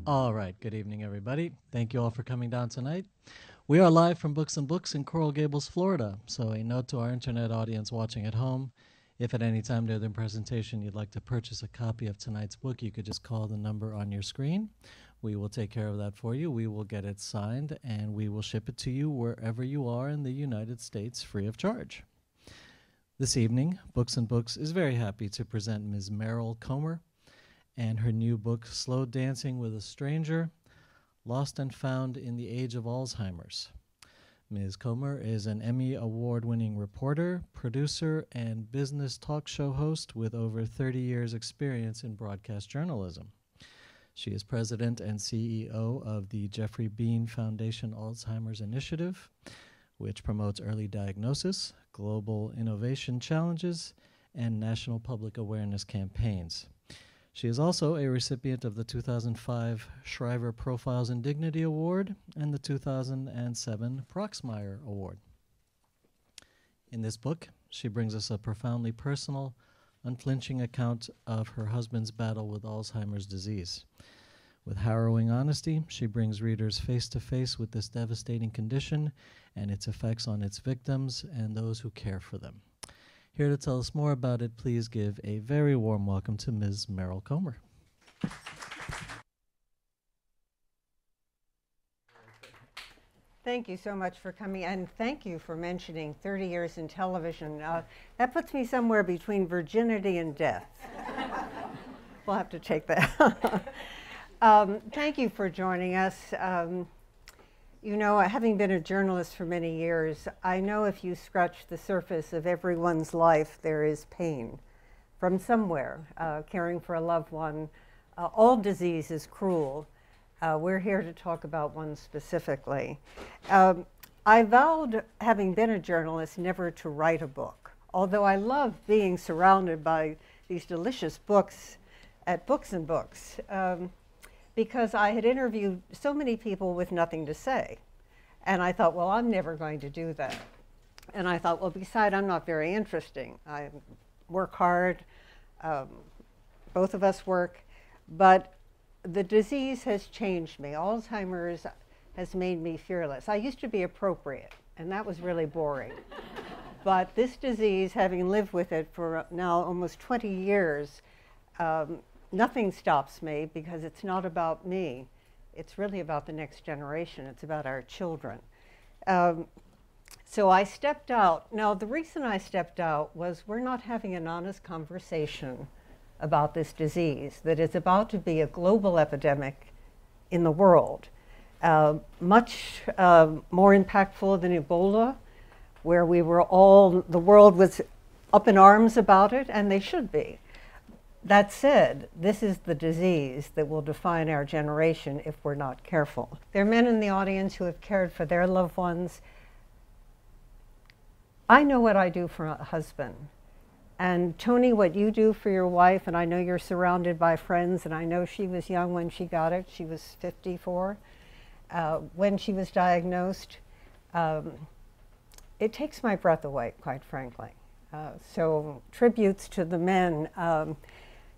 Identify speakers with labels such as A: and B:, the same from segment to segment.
A: All right, good evening, everybody. Thank you all for coming down tonight. We are live from Books and Books in Coral Gables, Florida. So a note to our internet audience watching at home, if at any time during the presentation you'd like to purchase a copy of tonight's book, you could just call the number on your screen. We will take care of that for you. We will get it signed, and we will ship it to you wherever you are in the United States free of charge. This evening, Books and Books is very happy to present Ms. Meryl Comer and her new book, Slow Dancing with a Stranger, Lost and Found in the Age of Alzheimer's. Ms. Comer is an Emmy Award-winning reporter, producer, and business talk show host with over 30 years' experience in broadcast journalism. She is president and CEO of the Jeffrey Bean Foundation Alzheimer's Initiative, which promotes early diagnosis, global innovation challenges, and national public awareness campaigns. She is also a recipient of the 2005 Shriver Profiles in Dignity Award and the 2007 Proxmire Award. In this book, she brings us a profoundly personal, unflinching account of her husband's battle with Alzheimer's disease. With harrowing honesty, she brings readers face to face with this devastating condition and its effects on its victims and those who care for them. Here to tell us more about it, please give a very warm welcome to Ms. Meryl Comer.
B: Thank you so much for coming, and thank you for mentioning 30 years in television. That puts me somewhere between virginity and death. We'll have to take that. Thank you for joining us. You know, having been a journalist for many years, I know if you scratch the surface of everyone's life, there is pain from somewhere. Caring for a loved one. All disease is cruel. We're here to talk about one specifically. I vowed, having been a journalist, never to write a book, although I love being surrounded by these delicious books at Books and Books. Because I had interviewed so many people with nothing to say. And I thought, well, I'm never going to do that. And I thought, well, besides, I'm not very interesting. I work hard, both of us work, but the disease has changed me. Alzheimer's has made me fearless. I used to be appropriate, and that was really boring. But this disease, having lived with it for now almost 20 years, nothing stops me because it's not about me. It's really about the next generation. It's about our children. So I stepped out. Now, the reason I stepped out was we're not having an honest conversation about this disease that is about to be a global epidemic in the world. Much more impactful than Ebola, where we were all, the world was up in arms about it, and they should be. That said, this is the disease that will define our generation if we're not careful. There are men in the audience who have cared for their loved ones. I know what I do for a husband. And Tony, what you do for your wife, and I know you're surrounded by friends, and I know she was young when she got it. She was 54 when she was diagnosed. It takes my breath away, quite frankly. So tributes to the men.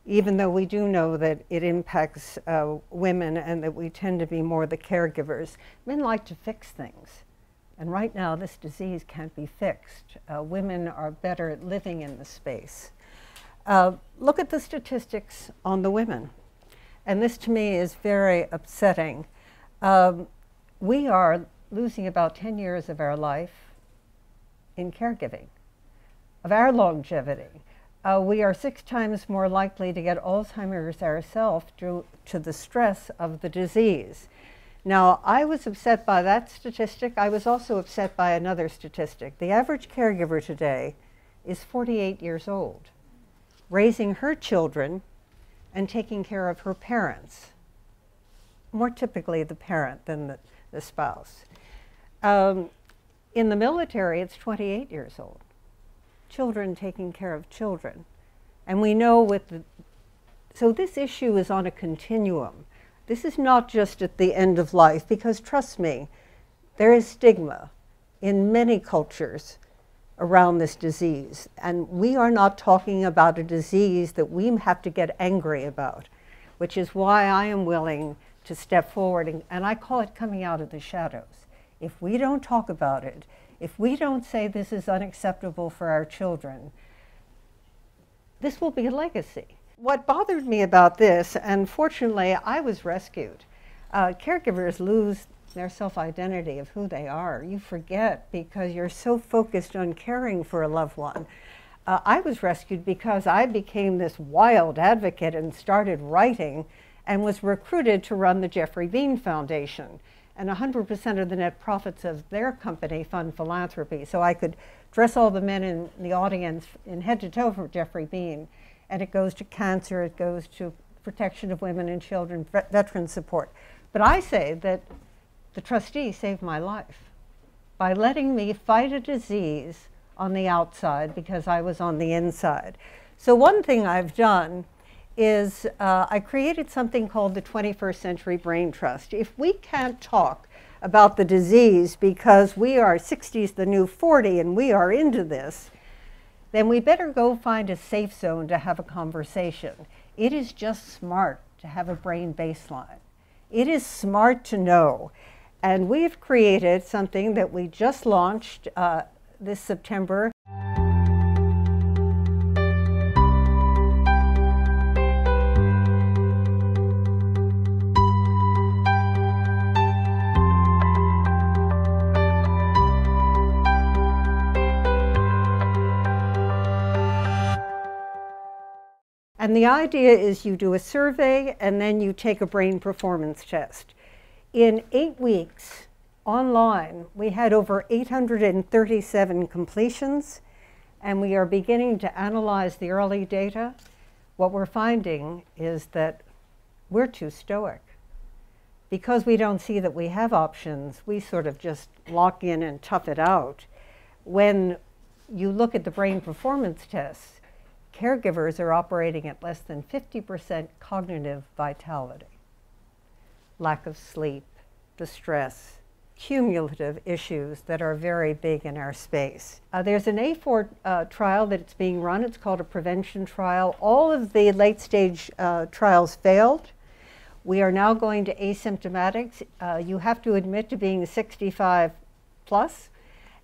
B: Even though we do know that it impacts women and that we tend to be more the caregivers, men like to fix things. And right now, this disease can't be fixed. Women are better at living in the space. Look at the statistics on the women. And this, to me, is very upsetting. We are losing about 10 years of our life in caregiving, of our longevity. We are 6 times more likely to get Alzheimer's ourselves due to the stress of the disease. Now, I was upset by that statistic. I was also upset by another statistic. The average caregiver today is 48 years old, raising her children and taking care of her parents, more typically the parent than the spouse. In the military, it's 28 years old. Children taking care of children. And we know with the, so this issue is on a continuum. This is not just at the end of life, because trust me, there is stigma in many cultures around this disease. And we are not talking about a disease that we have to get angry about, which is why I am willing to step forward, and I call it coming out of the shadows. If we don't talk about it, if we don't say this is unacceptable for our children, this will be a legacy. What bothered me about this, and fortunately I was rescued, caregivers lose their self-identity of who they are. You forget because you're so focused on caring for a loved one. I was rescued because I became this wild advocate and started writing and was recruited to run the Jeffrey Bean Foundation. And 100% of the net profits of their company fund philanthropy. So I could dress all the men in the audience in head to toe for Jeffrey Bean. And it goes to cancer, it goes to protection of women and children, veteran support. But I say that the trustee saved my life by letting me fight a disease on the outside because I was on the inside. So one thing I've done is I created something called the 21st Century Brain Trust. If we can't talk about the disease because we are 60's the new 40 and we are into this, then we better go find a safe zone to have a conversation. It is just smart to have a brain baseline. It is smart to know. And we've created something that we just launched this September. And the idea is you do a survey and then you take a brain performance test. In 8 weeks online, we had over 837 completions, and we are beginning to analyze the early data. What we're finding is that we're too stoic. Because we don't see that we have options, we sort of just lock in and tough it out. When you look at the brain performance tests, caregivers are operating at less than 50% cognitive vitality. Lack of sleep, distress, cumulative issues that are very big in our space. There's an A4 trial that's being run. It's called a prevention trial. All of the late-stage trials failed. We are now going to asymptomatics. You have to admit to being 65 plus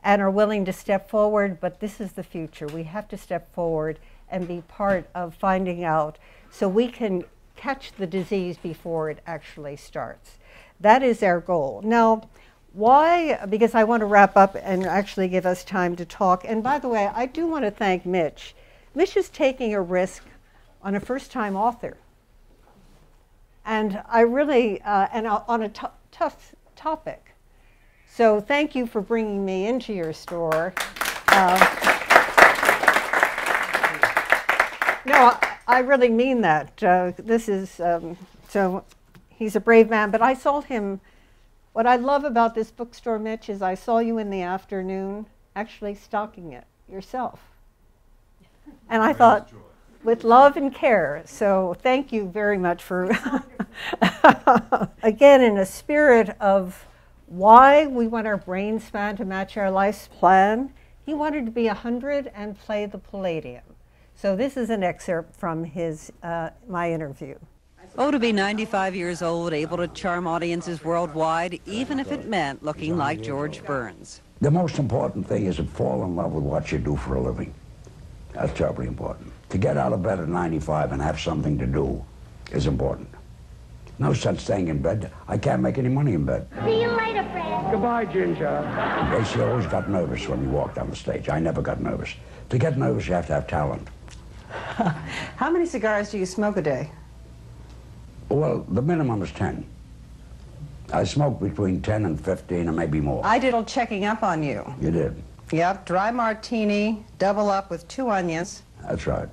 B: and are willing to step forward, but this is the future. We have to step forward and be part of finding out so we can catch the disease before it actually starts. That is our goal. Now, why? Because I want to wrap up and actually give us time to talk. And by the way, I do want to thank Mitch. Mitch is taking a risk on a first-time author. And I really, and on a tough topic. So thank you for bringing me into your store. No, I really mean that. This is, so he's a brave man, but I saw him. What I love about this bookstore, Mitch, is I saw you in the afternoon actually stocking it yourself. And I thought, with love and care. So thank you very much for, again, in a spirit of why we want our brain span to match our life's plan. He wanted to be 100 and play the Palladium. So this is an excerpt from his, my interview.
C: Oh, to be 95 years old, able to charm audiences worldwide, even if it meant looking like George Burns.
D: The most important thing is to fall in love with what you do for a living. That's terribly important. To get out of bed at 95 and have something to do is important. No sense staying in bed. I can't make any money in bed.
E: See you later, Fred.
F: Goodbye, Ginger.
D: Gracie always got nervous when he walked on the stage. I never got nervous. To get nervous, you have to have talent.
C: How many cigars do you smoke a day?
D: Well, the minimum is 10. I smoke between 10 and 15 and maybe more.
C: I did a little checking up on you.
D: You did?
C: Yep, dry martini, double up with 2 onions.
D: That's right.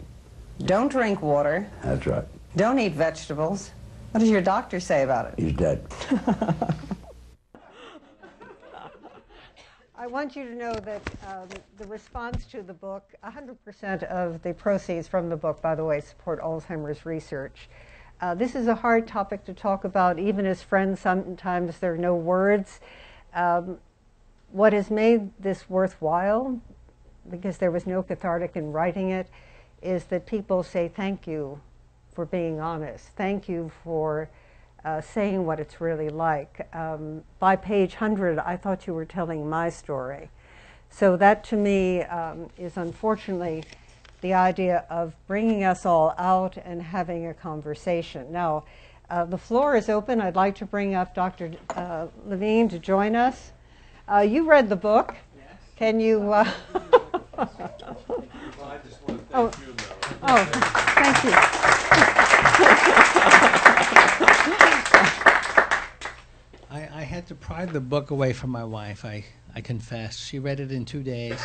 C: Don't drink water.
D: That's right.
C: Don't eat vegetables. What does your doctor say about it?
D: He's dead.
B: I want you to know that the response to the book, 100% of the proceeds from the book, by the way, support Alzheimer's research. This is a hard topic to talk about. Even as friends, sometimes there are no words. What has made this worthwhile because there was no cathartic in writing it, is that people say thank you for being honest. Thank you for saying what it's really like. By page 100, I thought you were telling my story. So that to me is unfortunately the idea of bringing us all out and having a conversation. Now, the floor is open. I'd like to bring up Dr. Levine to join us. You read the book.
E: Yes.
B: Can you...
E: I just want to thank you, Meryl.
B: Oh, thank you.
E: I had to pry the book away from my wife, I confess. She read it in 2 days,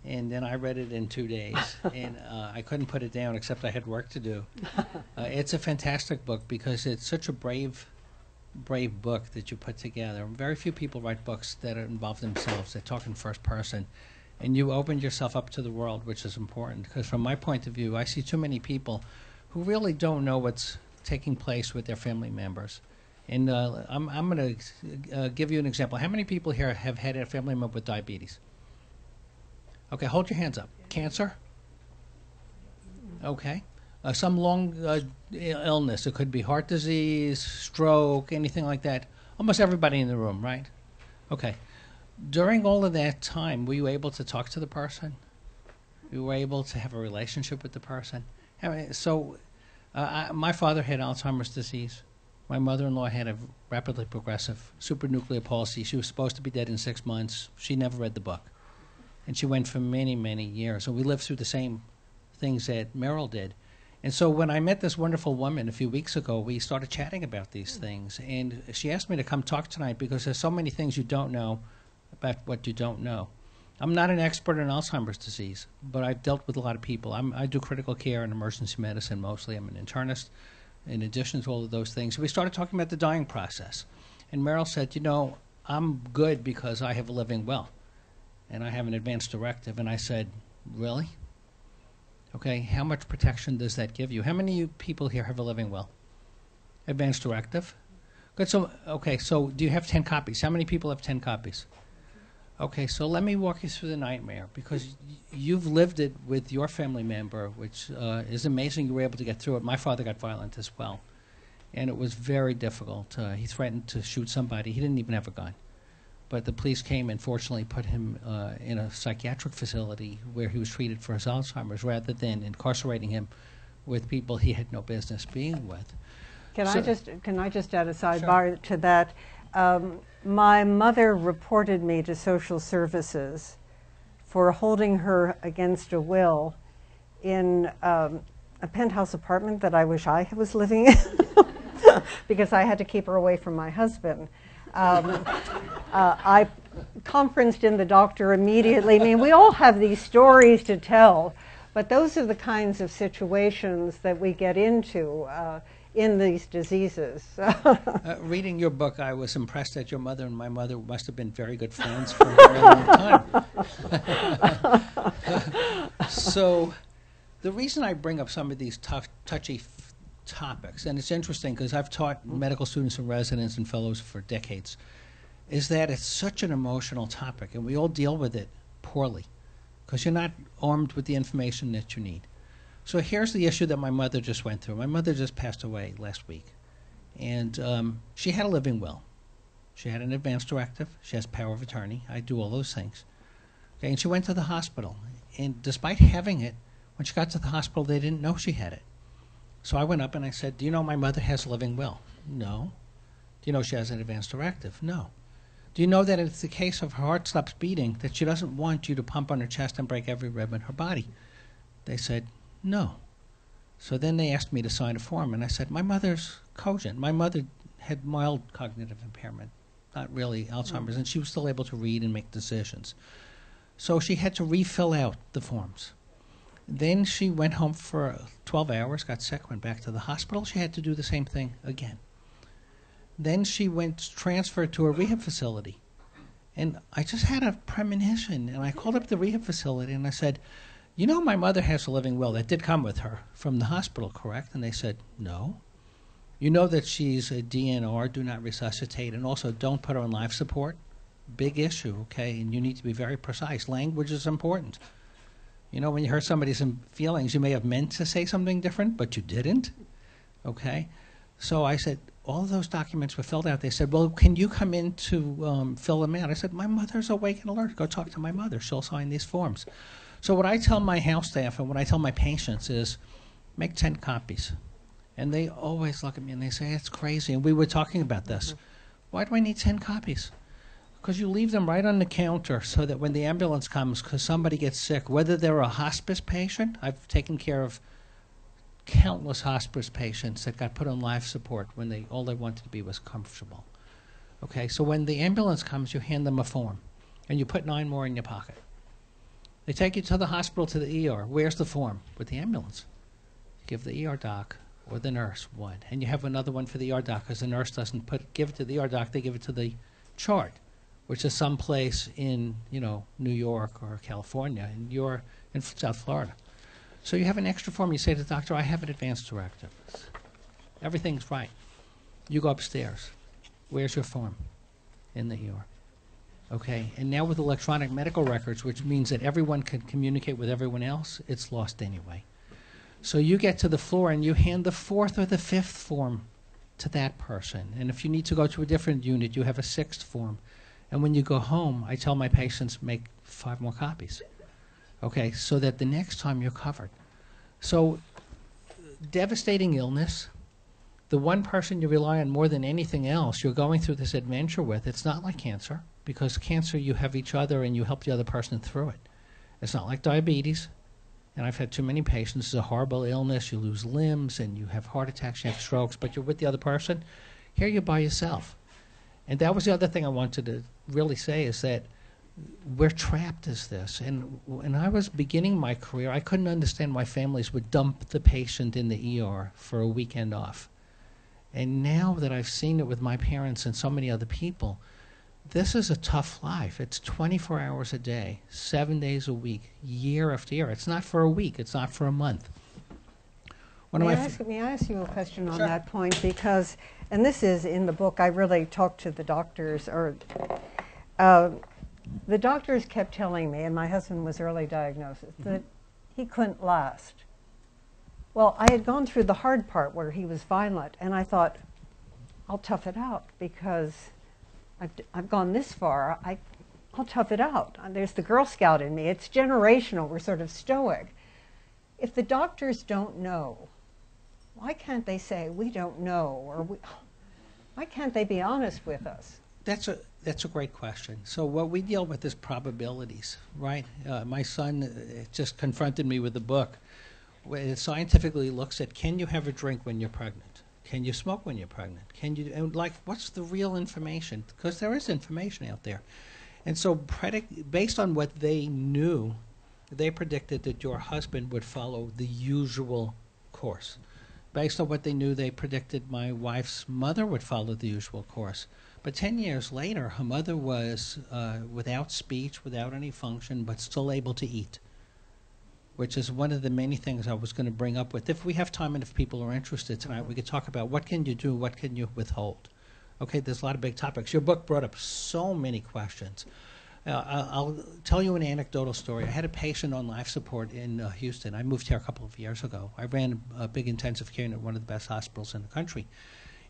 E: and then I read it in 2 days, and I couldn't put it down except I had work to do. It's a fantastic book because it's such a brave book that you put together. Very few people write books that involve themselves, that talk in first person. And you opened yourself up to the world, which is important. Because from my point of view, I see too many people who really don't know what's taking place with their family members. And I'm going to give you an example. How many people here have had a family member with diabetes? Okay, hold your hands up. Cancer? Okay. Some long illness. It could be heart disease, stroke, anything like that. Almost everybody in the room, right? Okay. During all of that time, were you able to talk to the person? You were able to have a relationship with the person? My father had Alzheimer's disease. My mother-in-law had a rapidly progressive supranuclear palsy. She was supposed to be dead in 6 months. She never read the book. And she went for many, many years. And we lived through the same things that Meryl did. And so when I met this wonderful woman a few weeks ago, we started chatting about these things. And she asked me to come talk tonight because there's so many things you don't know about what you don't know. I'm not an expert in Alzheimer's disease, but I've dealt with a lot of people. I do critical care and emergency medicine mostly. I'm an internist in addition to all of those things. So we started talking about the dying process. And Meryl said, you know, I'm good because I have a living will. And I have an advance directive. And I said, really? Okay, how much protection does that give you? How many of you people here have a living will? Advance directive? Good, so, okay, so do you have 10 copies? How many people have 10 copies? Okay, so let me walk you through the nightmare, because you've lived it with your family member, which is amazing you were able to get through it. My father got violent as well, and it was very difficult. He threatened to shoot somebody. He didn't even have a gun. But the police came and fortunately put him in a psychiatric facility where he was treated for his Alzheimer's rather than incarcerating him with people he had no business being with.
B: Can I just add a sidebar to that? My mother reported me to social services for holding her against a will in a penthouse apartment that I wish I was living in because I had to keep her away from my husband. I conferenced in the doctor immediately. I mean, we all have these stories to tell, but those are the kinds of situations that we get into in these diseases.
E: Reading your book, I was impressed that your mother and my mother must have been very good friends for a very long time. So the reason I bring up some of these touchy topics, and it's interesting because I've taught medical students and residents and fellows for decades, is that it's such an emotional topic, and we all deal with it poorly because you're not armed with the information that you need. So here's the issue that my mother just went through. My mother just passed away last week, and she had a living will. She had an advance directive. She has power of attorney. I do all those things. Okay, and she went to the hospital, and despite having it, when she got to the hospital, they didn't know she had it. So I went up and I said, do you know my mother has a living will? No. Do you know she has an advance directive? No. Do you know that it's the case of her heart stops beating, that she doesn't want you to pump on her chest and break every rib in her body? They said, no. So then they asked me to sign a form, and I said, my mother's cogent. My mother had mild cognitive impairment, not really Alzheimer's, and she was still able to read and make decisions. So she had to refill out the forms. Then she went home for 12 hours, got sick, went back to the hospital. She had to do the same thing again. Then she went transferred to a rehab facility. And I just had a premonition, and I called up the rehab facility, and I said, you know my mother has a living will. That did come with her from the hospital, correct? And they said, no. You know that she's a DNR, do not resuscitate, and also don't put her on life support? Big issue, okay? And you need to be very precise. Language is important. You know, when you hurt somebody's feelings, you may have meant to say something different, but you didn't. Okay? So I said, all of those documents were filled out. They said, well, can you come in to fill them out? I said, my mother's awake and alert. Go talk to my mother. She'll sign these forms. So what I tell my house staff and what I tell my patients is, make 10 copies. And they always look at me and they say, it's crazy. And we were talking about this. Why do I need 10 copies? Because you leave them right on the counter so that when the ambulance comes, because somebody gets sick, whether they're a hospice patient, I've taken care of countless hospice patients that got put on life support when all they wanted to be was comfortable. Okay, so when the ambulance comes, you hand them a form, and you put 9 more in your pocket. They take you to the hospital, to the ER. Where's the form? With the ambulance. You give the ER doc or the nurse one, and you have another one for the ER doc, because the nurse doesn't give it to the ER doc, they give it to the chart, which is someplace in, New York or California, and you're in South Florida. So you have an extra form. You say to the doctor, I have an advance directive. Everything's right. You go upstairs. Where's your form? In the ER. Okay, and now with electronic medical records, which means that everyone can communicate with everyone else, it's lost anyway. So you get to the floor and you hand the 4th or the 5th form to that person. And if you need to go to a different unit, you have a 6th form. And when you go home, I tell my patients, make 5 more copies. Okay, so that the next time you're covered. So devastating illness, the one person you rely on more than anything else you're going through this adventure with, it's not like cancer, because cancer you have each other and you help the other person through it. It's not like diabetes, and I've had too many patients. It's a horrible illness. You lose limbs and you have heart attacks, you have strokes, but you're with the other person. Here you're by yourself. And that was the other thing I wanted to really say, is that we're trapped as this. And when I was beginning my career, I couldn't understand why families would dump the patient in the ER for a weekend off. And now that I've seen it with my parents and so many other people, this is a tough life. It's 24 hours a day, 7 days a week, year after year. It's not for a week. It's not for a month.
B: May I ask you a question on
E: Sure.
B: that point? Because, and this is in the book, I really talked to the doctors, the doctors kept telling me, and my husband was early diagnosis, that he couldn't last. Well, I had gone through the hard part where he was violent, and I thought, I'll tough it out because I've gone this far. I'll tough it out. There's the Girl Scout in me. It's generational. We're sort of stoic. If the doctors don't know, why can't they say, we don't know? Or why can't they be honest with us?
E: That's a great question. So what we deal with is probabilities, right? My son just confronted me with a book where it scientifically looks at, can you have a drink when you're pregnant? Can you smoke when you're pregnant? And what's the real information? Because there is information out there. And so based on what they knew, they predicted that your husband would follow the usual course. Based on what they knew, they predicted my wife's mother would follow the usual course. But 10 years later, her mother was without speech, without any function, but still able to eat, which is one of the many things I was going to bring up with. If we have time and if people are interested tonight, we could talk about what can you do, what can you withhold. Okay, there's a lot of big topics. Your book brought up so many questions. I'll tell you an anecdotal story. I had a patient on life support in Houston. I moved here a couple of years ago. I ran a big intensive care unit at one of the best hospitals in the country.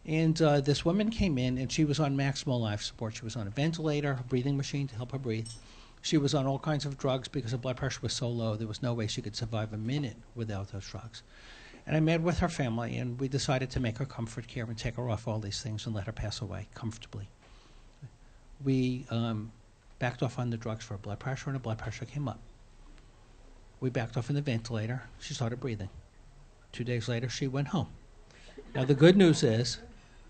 E: And this woman came in, and she was on maximal life support. She was on a ventilator, a breathing machine to help her breathe. She was on all kinds of drugs because her blood pressure was so low, there was no way she could survive a minute without those drugs. And I met with her family, and we decided to make her comfort care and take her off all these things and let her pass away comfortably. We backed off on the drugs for her blood pressure, and her blood pressure came up. We backed off on the ventilator. She started breathing. 2 days later, she went home. Now, the good news is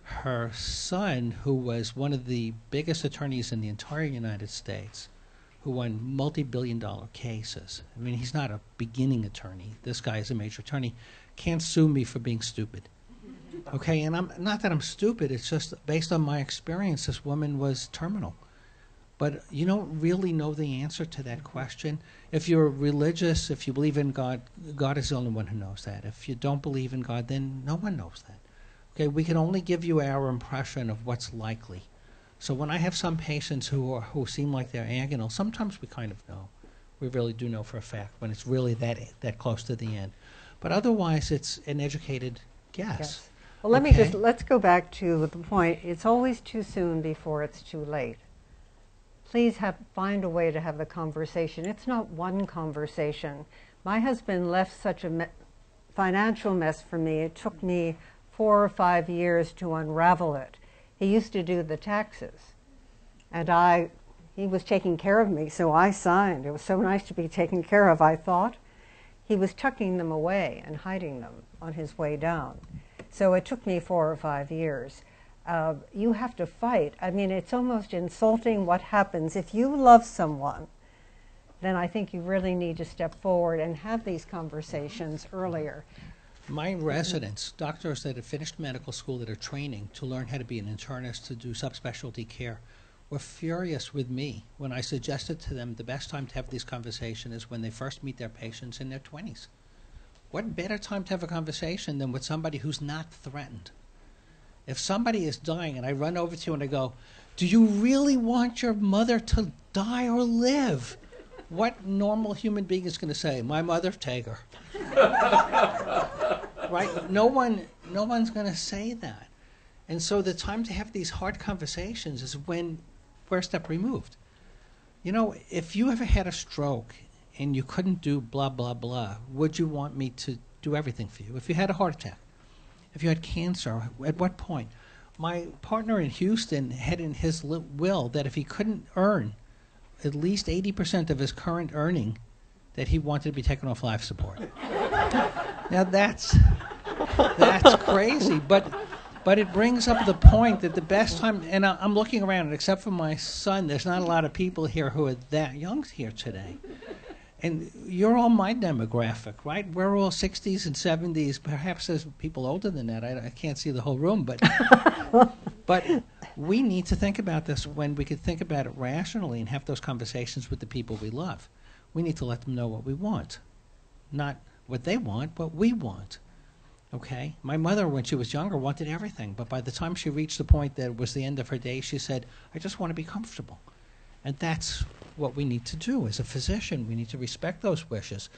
E: her son, who was one of the biggest attorneys in the entire United States, who won multi-billion-dollar cases. I mean, he's not a beginning attorney. This guy is a major attorney. Can't sue me for being stupid. Okay, and I'm not that I'm stupid. It's just based on my experience, this woman was terminal. But you don't really know the answer to that question. If you're religious, if you believe in God, God is the only one who knows that. If you don't believe in God, then no one knows that. Okay, we can only give you our impression of what's likely. So when I have some patients who seem like they're agonal, sometimes we kind of know. We really do know for a fact when it's really that close to the end. But otherwise, it's an educated guess.
B: Yes. Well, let's go back to the point. It's always too soon before it's too late. Please find a way to have the conversation. It's not one conversation. My husband left such a financial mess for me. It took me 4 or 5 years to unravel it. He used to do the taxes, and he was taking care of me, so I signed. It was so nice to be taken care of, I thought. He was tucking them away and hiding them on his way down. So it took me 4 or 5 years. You have to fight. I mean, it's almost insulting what happens. If you love someone, then I think you really need to step forward and have these conversations earlier.
E: My residents, doctors that have finished medical school that are training to learn how to be an internist, to do subspecialty care, were furious with me when I suggested to them the best time to have this conversation is when they first meet their patients in their 20s. What better time to have a conversation than with somebody who's not threatened? If somebody is dying and I run over to you and I go, do you really want your mother to die or live? What normal human being is going to say, my mother, take her? Right? No one's going to say that. And so the time to have these hard conversations is when we're a step removed. You know, if you ever had a stroke and you couldn't do blah, blah, blah, would you want me to do everything for you? If you had a heart attack, if you had cancer, at what point? My partner in Houston had in his will that if he couldn't earn at least 80% of his current earning, that he wanted to be taken off life support. Now that's crazy, but it brings up the point that the best time, and I'm looking around, and except for my son, there's not a lot of people here who are that young here today. And you're all my demographic, right? We're all 60s and 70s. Perhaps there's people older than that. I can't see the whole room, but but we need to think about this when we could think about it rationally and have those conversations with the people we love. We need to let them know what we want, not what they want, what we want. Okay? My mother, when she was younger, wanted everything, but by the time she reached the point that it was the end of her day, she said, I just want to be comfortable. And that's what we need to do as a physician. We need to respect those wishes.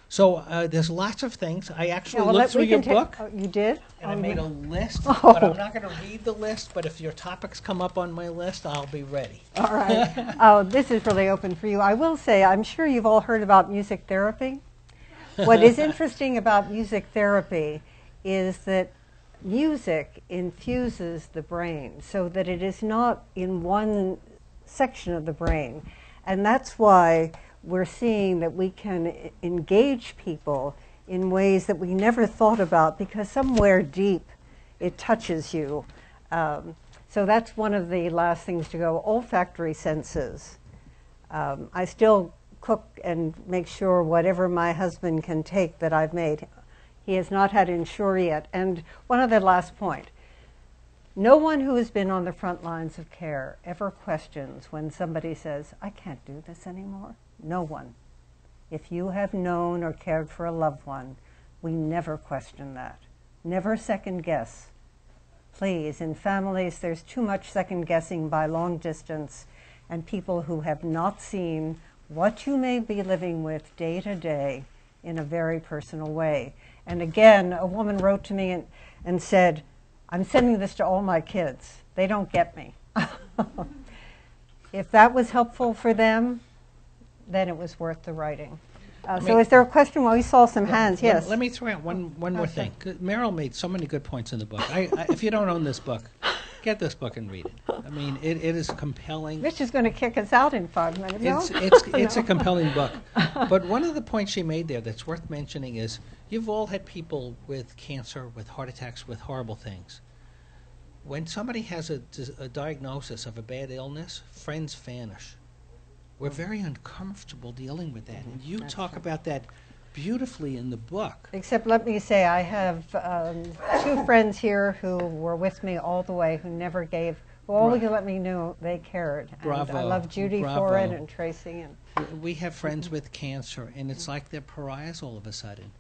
E: So there's lots of things. I actually looked through your book.
B: Oh, you did?
E: And I made a list, but I'm not going to read the list, but if your topics come up on my list, I'll be ready.
B: All right. Oh, this is really open for you. I will say, I'm sure you've all heard about music therapy. What is interesting about music therapy is that music infuses the brain so that it is not in one section of the brain. And that's why we're seeing that we can engage people in ways that we never thought about, because somewhere deep it touches you. So that's one of the last things to go. Olfactory senses. I still cook and make sure whatever my husband can take that I've made. He has not had Ensure yet. And one other last point. No one who has been on the front lines of care ever questions when somebody says, I can't do this anymore. No one. If you have known or cared for a loved one, we never question that. Never second guess. Please, in families, there's too much second guessing by long distance, and people who have not seen what you may be living with day to day in a very personal way. And again, a woman wrote to me and said, I'm sending this to all my kids. They don't get me. If that was helpful for them, then it was worth the writing. So is there a question? Well, we saw some hands, yes.
E: Let me throw out one more thing. Meryl made so many good points in the book. If you don't own this book, get this book and read it. I mean, it is compelling.
B: Rich is going to kick us out in 5 minutes.
E: It's a compelling book. But one of the points she made there that's worth mentioning is you've all had people with cancer, with heart attacks, with horrible things. When somebody has a diagnosis of a bad illness, friends vanish. We're very uncomfortable dealing with that. And you talk about that beautifully in the book.
B: Except let me say, I have 2 friends here who were with me all the way, who never gave, who always let me know they cared.
E: Bravo.
B: And I love Judy for it, and Tracy. And
E: we have friends with cancer, and it's like they're pariahs all of a sudden.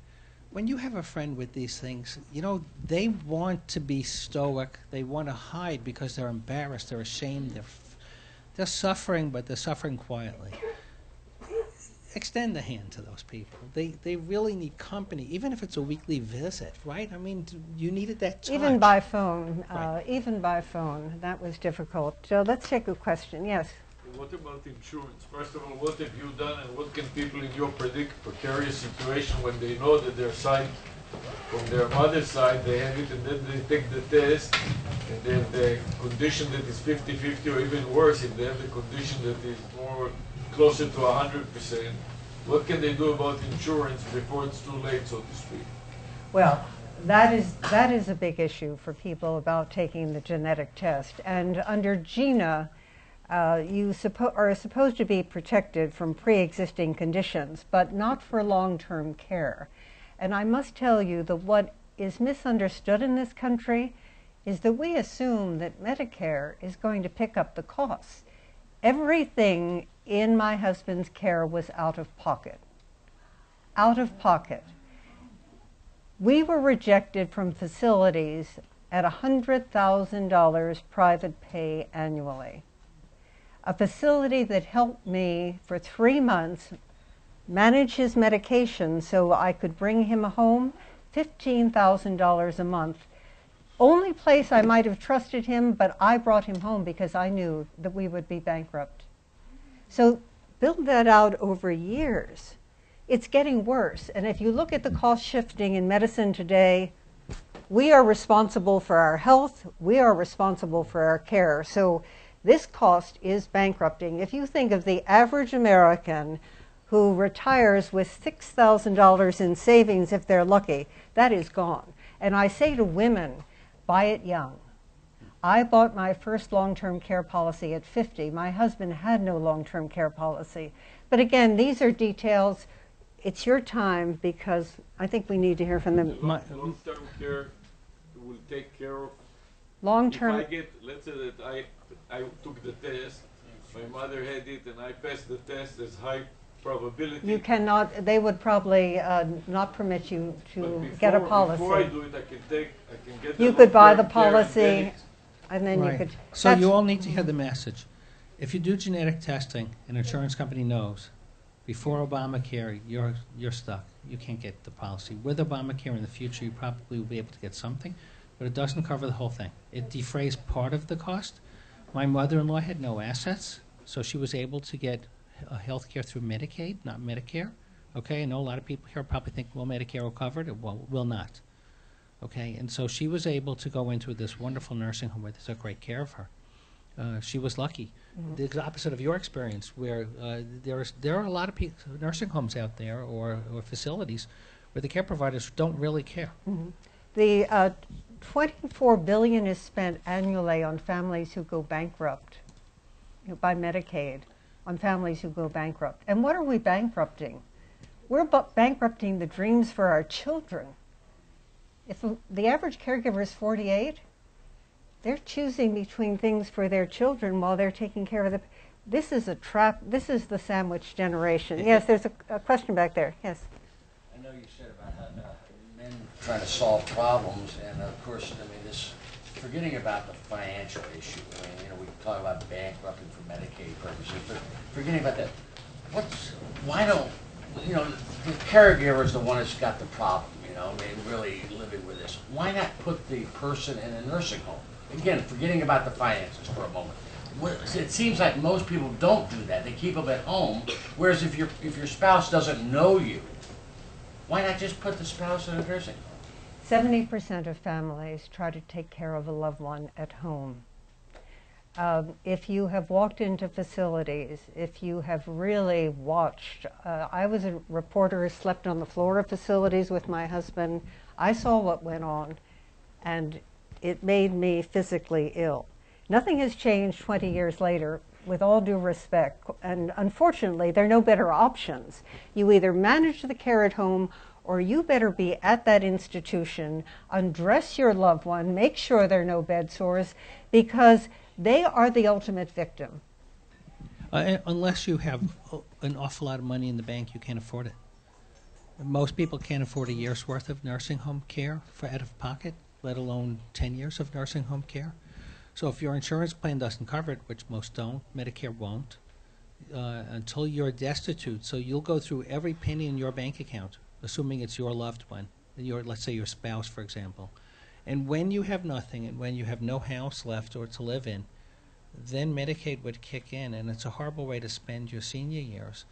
E: When you have a friend with these things, you know, they want to be stoic. They want to hide because they're embarrassed, they're ashamed, they're suffering, but they're suffering quietly. extend the hand to those people. They really need company, even if it's a weekly visit, right? I mean, you needed that touch.
B: Even by phone,
E: Right.
B: even by phone, that was difficult. So let's take a question. Yes.
F: What about insurance? First of all, what have you done and what can people in your precarious situation when they know that their side, from their mother's side, they have it and then they take the test and they have the condition that is 50-50 or even worse if they have the condition that is more closer to 100%. What can they do about insurance before it's too late, so to speak?
B: Well, that is a big issue for people about taking the genetic test. And under GINA, you are supposed to be protected from pre-existing conditions, but not for long-term care. And I must tell you that what is misunderstood in this country is that we assume that Medicare is going to pick up the costs. Everything in my husband's care was out of pocket. Out of pocket. We were rejected from facilities at $100,000 private pay annually. A facility that helped me for 3 months manage his medication so I could bring him home, $15,000 a month. Only place I might have trusted him, but I brought him home because I knew that we would be bankrupt. So build that out over years. It's getting worse. And if you look at the cost shifting in medicine today, we are responsible for our health. We are responsible for our care. So this cost is bankrupting. If you think of the average American who retires with $6,000 in savings if they're lucky, that is gone. And I say to women, buy it young. I bought my first long-term care policy at 50. My husband had no long-term care policy. But again, these are details. It's your time because I think we need to hear from them.
F: Long-term care will take care of.
B: Long-term.
F: If I get, let's say that I took the test, my mother had it, and I passed the test, there's high probability.
B: You cannot, they would probably not permit you to get a policy.
F: Before I do it, I can get
B: You
F: the
B: could buy the
F: long-term care
B: policy, and then
E: Right.
B: you could.
E: So you all need to hear the message. If you do genetic testing, an insurance company knows, before Obamacare, you're stuck. You can't get the policy. With Obamacare in the future, you probably will be able to get something, but it doesn't cover the whole thing. It defrays part of the cost. My mother-in-law had no assets, so she was able to get health care through Medicaid, not Medicare. Okay, I know a lot of people here probably think, well, Medicare will cover it. It will not. Okay, and so she was able to go into this wonderful nursing home where they took great care of her. She was lucky. Mm-hmm. The opposite of your experience, where there are a lot of nursing homes out there or facilities where the care providers don't really care.
B: Mm-hmm. The $24 billion is spent annually on families who go bankrupt, by Medicaid, on families who go bankrupt. And what are we bankrupting? We're bankrupting the dreams for our children. If the average caregiver is 48, they're choosing between things for their children while they're taking care of the. This is a trap. This is the sandwich generation. Yes, there's a question back there. Yes.
G: I know you said about how men trying to solve problems, and of course, I mean, this forgetting about the financial issue. I mean, we talk about bankrupting for Medicaid purposes, but forgetting about that, why don't, the caregiver is the one that's got the problem, I mean, really living with this. Why not put the person in a nursing home? Again, forgetting about the finances for a moment. It seems like most people don't do that. They keep them at home, whereas if your spouse doesn't know you, why not just put the spouse in a nursing home?
B: 70% of families try to take care of a loved one at home. If you have walked into facilities, if you have really watched, I was a reporter who slept on the floor of facilities with my husband. I saw what went on, and it made me physically ill. Nothing has changed 20 years later, with all due respect, and unfortunately, there are no better options. You either manage the care at home, or you better be at that institution, undress your loved one, make sure there are no bed sores, because they are the ultimate victim.
E: Unless you have an awful lot of money in the bank, you can't afford it. Most people can't afford a year's worth of nursing home care for out of pocket, let alone 10 years of nursing home care. So if your insurance plan doesn't cover it, which most don't, Medicare won't, until you're destitute. So you'll go through every penny in your bank account, assuming it's your loved one, let's say your spouse, for example. And when you have nothing and when you have no house left or to live in, then Medicaid would kick in, and it's a horrible way to spend your senior years.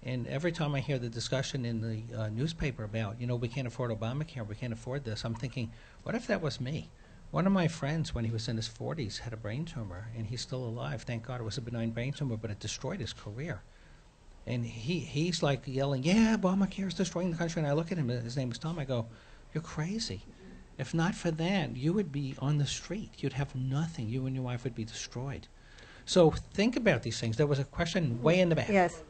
E: And every time I hear the discussion in the newspaper about, we can't afford Obamacare, we can't afford this, I'm thinking, what if that was me? One of my friends, when he was in his 40s, had a brain tumor, and he's still alive. Thank God it was a benign brain tumor, but it destroyed his career. And he's like yelling, yeah, Obamacare is destroying the country. And I look at him, his name is Tom, I go, you're crazy. If not for that, you would be on the street. You'd have nothing. You and your wife would be destroyed. So think about these things. There was a question way in the back.
B: Yes.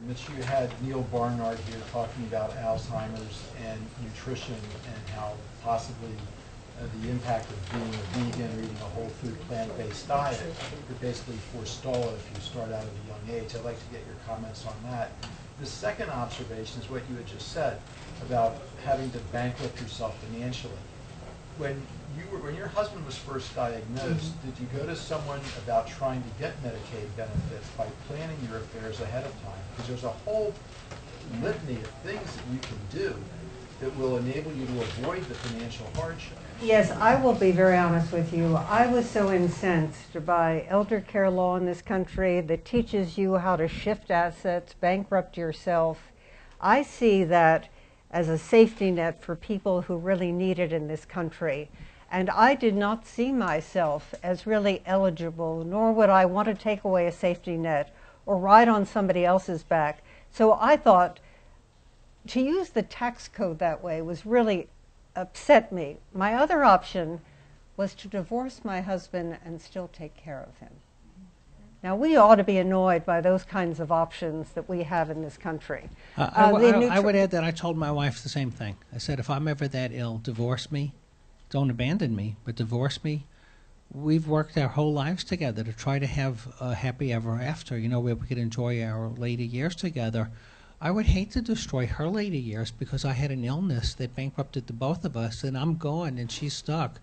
H: Mitch, you had Neil Barnard here talking about Alzheimer's and nutrition and how possibly the impact of being a vegan or eating a whole food plant-based diet could basically forestall it if you start out at a young age. I'd like to get your comments on that. The second observation is what you had just said about having to bankrupt yourself financially. When your husband was first diagnosed, did you go to someone about trying to get Medicaid benefits by planning your affairs ahead of time? Because there's a whole litany of things that you can do that will enable you to avoid the financial hardship.
B: Yes, I will be very honest with you. I was so incensed by elder care law in this country that teaches you how to shift assets, bankrupt yourself. I see that as a safety net for people who really need it in this country. And I did not see myself as really eligible, nor would I want to take away a safety net or ride on somebody else's back. So I thought to use the tax code that way was really upset me. My other option was to divorce my husband and still take care of him. Now, we ought to be annoyed by those kinds of options that we have in this country.
E: I would add that I told my wife the same thing. I said, if I'm ever that ill, divorce me. Don't abandon me, but divorce me. We've worked our whole lives together to try to have a happy ever after, where we could enjoy our later years together. I would hate to destroy her later years because I had an illness that bankrupted the both of us, and I'm gone and she's stuck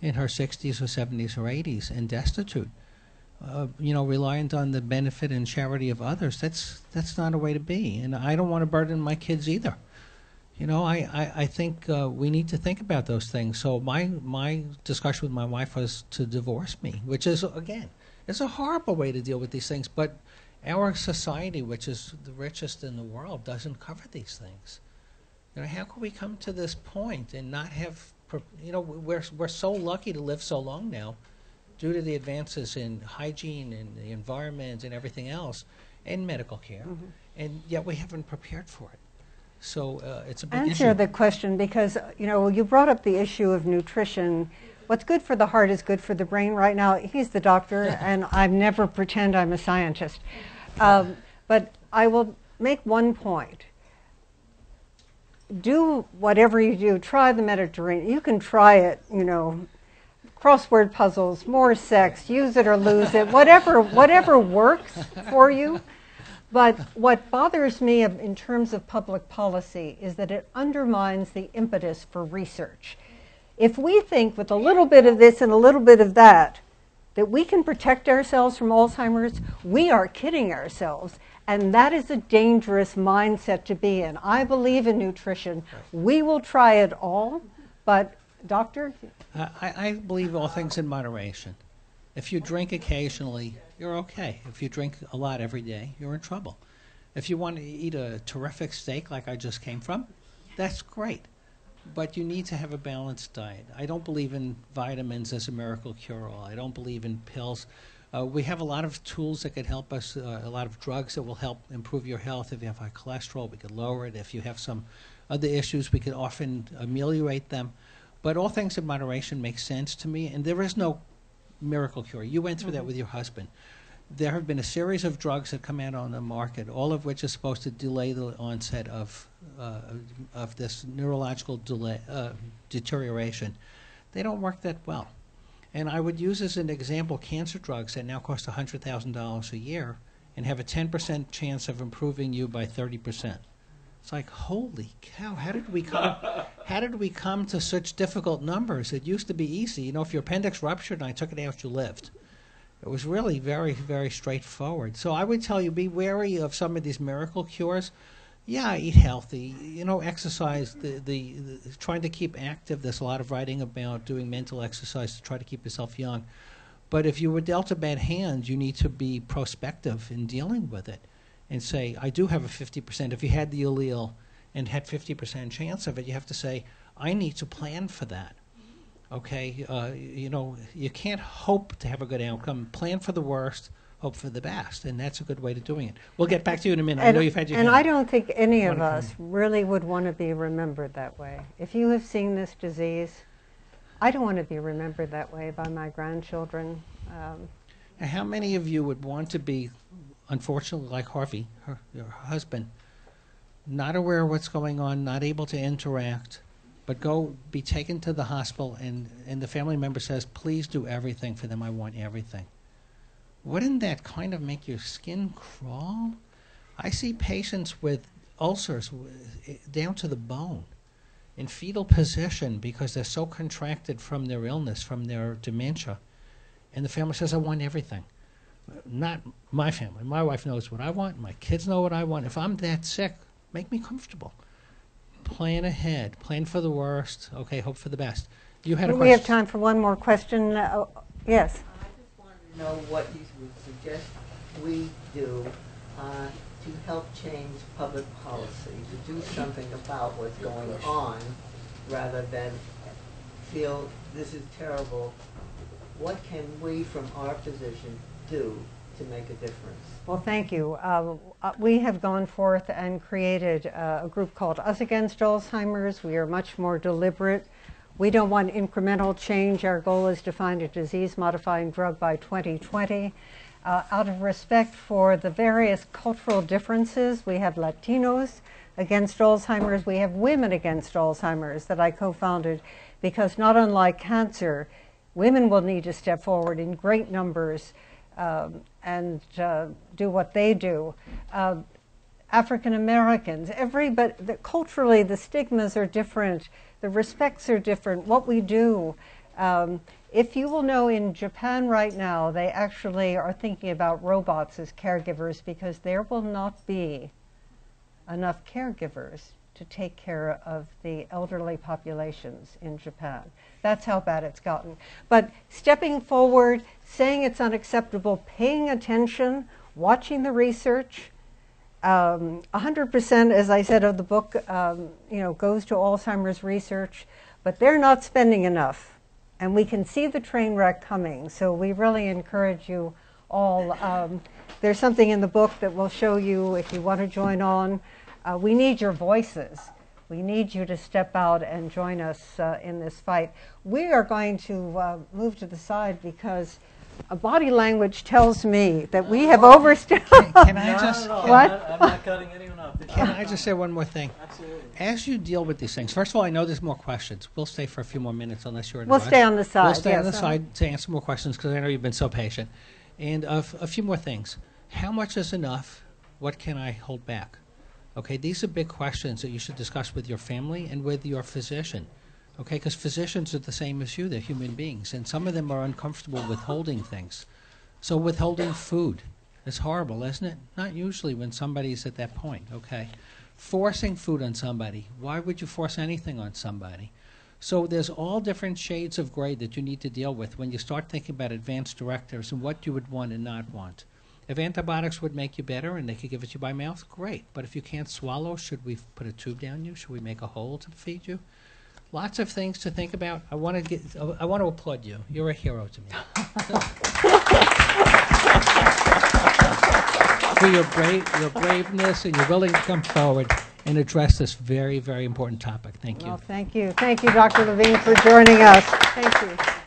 E: in her 60s or 70s or 80s and destitute. Reliant on the benefit and charity of others, that's not a way to be. And I don't want to burden my kids either. I think we need to think about those things. So my discussion with my wife was to divorce me, which is, again, it's a horrible way to deal with these things. But our society, which is the richest in the world, doesn't cover these things. How can we come to this point and not have, we're so lucky to live so long now, due to the advances in hygiene and the environment and everything else, and medical care, and yet we haven't prepared for it. So it's a big issue.
B: Answer the question, because you brought up the issue of nutrition. What's good for the heart is good for the brain. Right now, he's the doctor, and I never pretend I'm a scientist. But I will make one point. Do whatever you do. Try the Mediterranean. You can try it, crossword puzzles, more sex, use it or lose it, whatever works for you. But what bothers me in terms of public policy is that it undermines the impetus for research. If we think with a little bit of this and a little bit of that we can protect ourselves from Alzheimer's, we are kidding ourselves. And that is a dangerous mindset to be in. I believe in nutrition. We will try it all, but Doctor?
E: I believe all things in moderation. If you drink occasionally, you're okay. If you drink a lot every day, you're in trouble. If you want to eat a terrific steak like I just came from, that's great. But you need to have a balanced diet. I don't believe in vitamins as a miracle cure-all. I don't believe in pills. We have a lot of tools that could help us, a lot of drugs that will help improve your health. If you have high cholesterol, we could lower it. If you have some other issues, we could often ameliorate them. But all things in moderation make sense to me, and there is no miracle cure. You went through that with your husband. There have been a series of drugs that come out on the market, all of which are supposed to delay the onset of this neurological deterioration. They don't work that well. And I would use as an example cancer drugs that now cost $100,000 a year and have a 10% chance of improving you by 30%. It's like, holy cow, how did we come to such difficult numbers? It used to be easy. If your appendix ruptured and I took it out, you lived. It was really very, very straightforward. So I would tell you, be wary of some of these miracle cures. Yeah, eat healthy, exercise, the trying to keep active. There's a lot of writing about doing mental exercise to try to keep yourself young. But if you were dealt a bad hand, you need to be prospective in dealing with it and say, I do have a 50%. If you had the allele and had 50% chance of it, you have to say, I need to plan for that. Okay, you can't hope to have a good outcome. Plan for the worst, hope for the best, and that's a good way to doing it. We'll get back to you in a minute. I know you've had your
B: And
E: hand.
B: I don't think any of us really would want to be remembered that way. If you have seen this disease, I don't want to be remembered that way by my grandchildren.
E: And how many of you would want to be, unfortunately, like Harvey, your husband, not aware of what's going on, not able to interact, but go be taken to the hospital and the family member says, please do everything for them, I want everything. Wouldn't that kind of make your skin crawl? I see patients with ulcers down to the bone in fetal position because they're so contracted from their illness, from their dementia. And the family says, I want everything. Not my family. My wife knows what I want. My kids know what I want. If I'm that sick, make me comfortable. Plan ahead. Plan for the worst. Okay, hope for the best. You had a question.
B: We have time for one more question. Yes.
I: I just wanted to know what you would suggest we do to help change public policy, to do something about what's going on, rather than feel this is terrible. What can we, from our position, do to make a difference?
B: Well, thank you. We have gone forth and created a group called Us Against Alzheimer's. We are much more deliberate. We don't want incremental change. Our goal is to find a disease-modifying drug by 2020. Out of respect for the various cultural differences, we have Latinos Against Alzheimer's. We have Women Against Alzheimer's that I co-founded because, not unlike cancer, women will need to step forward in great numbers and do what they do. African Americans, culturally the stigmas are different, the respects are different, what we do. If you will know, in Japan right now, they actually are thinking about robots as caregivers because there will not be enough caregivers to take care of the elderly populations in Japan. That's how bad it's gotten. But stepping forward, saying it's unacceptable, paying attention, watching the research, 100%, as I said, of the book, goes to Alzheimer's research, but they're not spending enough. And we can see the train wreck coming, so we really encourage you all. There's something in the book that will show you if you want to join on. We need your voices. We need you to step out and join us in this fight. We are going to move to the side because body language tells me that we have overstepped.
E: Can I just...
B: What?
A: I'm not cutting anyone off.
E: Can I just say one more thing?
A: Absolutely.
E: As you deal with these things, first of all, I know there's more questions. We'll stay for a few more minutes unless you're in a
B: We'll
E: rush.
B: stay on the side.
E: We'll stay on
B: yes,
E: the side to answer more questions because I know you've been so patient. And a few more things. How much is enough? What can I hold back? Okay, these are big questions that you should discuss with your family and with your physician. Okay, because physicians are the same as you. They're human beings. And some of them are uncomfortable withholding things. So withholding food is horrible, isn't it? Not usually when somebody's at that point, okay? Forcing food on somebody. Why would you force anything on somebody? So there's all different shades of gray that you need to deal with when you start thinking about advanced directives and what you would want and not want. If antibiotics would make you better and they could give it to you by mouth, great. But if you can't swallow, should we put a tube down you? Should we make a hole to feed you? Lots of things to think about. I want to applaud you. You're a hero to me. For your braveness and your willing to come forward and address this very, very important topic. Thank you.
B: Well, thank you. Thank you, Dr. Levine, for joining us. Thank you.